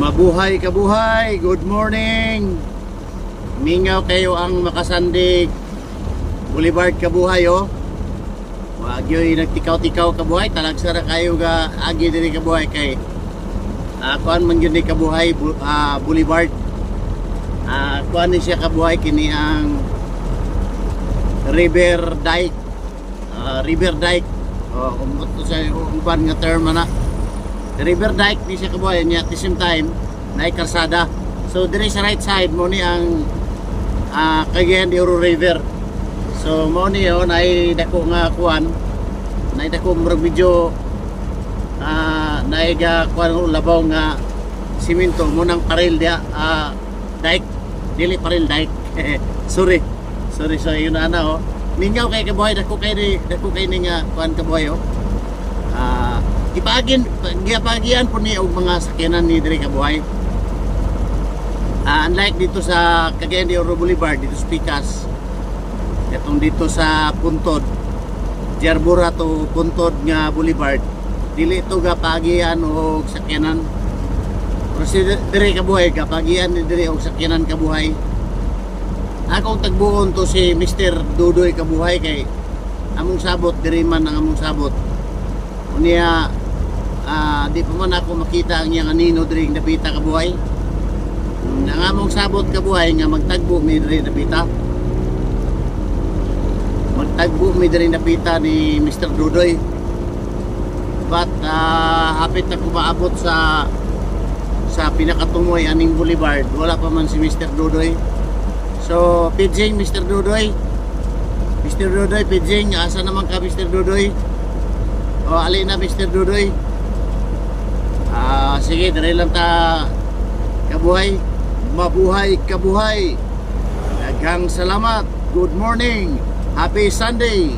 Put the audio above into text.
Mabuhay kabuhay, good morning. Mingaw kayo ang makasandig Boulevard kabuhay oh. Wag yo'y nagtikaw-tikaw kabuhay, talagsara kayo ga agi diri kabuhay kay kuan man gyud ni kabuhay Boulevard. Kuan ni siya kabuhay kini ang River Dike. River Dike. Kung ito sa uban nga term na. River Dike ni siya kabuhay niya at the same time na karsada. So dire sa right side mo ni ang Cagayan de Oro River. So mo ni yon ay dako nga kuan, na dako murag medyo naiga kuan labaw nga simento mo nang paril dia dike, dili paril dike. sorry so yun ana oh. Mingaw kay kabuhay dako kay ni nga kuan kabuhay oh. Gipagian po ni og mga sakyanan ni diri kabuhay. Unlike dito sa Cagayan de Oro Boulevard, dito sa Picas, itong dito sa Puntod, Jarbura to Puntod nga Boulevard, dili ito gapagian og sakyanan. Pero si diri kabuhay, gapagian ni diri og sakyanan kabuhay. Akong tagbuon to si Mr. Dudoy kabuhay kay among sabot diri man ang among sabot. Unya di pa man ako makita ang iyang anino diri napita kabuhay. Ang among sabot kabuhay nga magtagbo mi diri napita. Magtagbo mi diri napita ni Mr. Dudoy. But hapit na ko maabot sa pinakatumoy aning Boulevard, wala pa man si Mr. Dudoy. So pidging Mr. Dudoy, pidging, asa naman ka Mr. Dudoy? O ali na Mr. Dudoy. Sige, dali lang ta kabuhay. Mabuhay kabuhay. Daghang salamat. Good morning. Happy Sunday.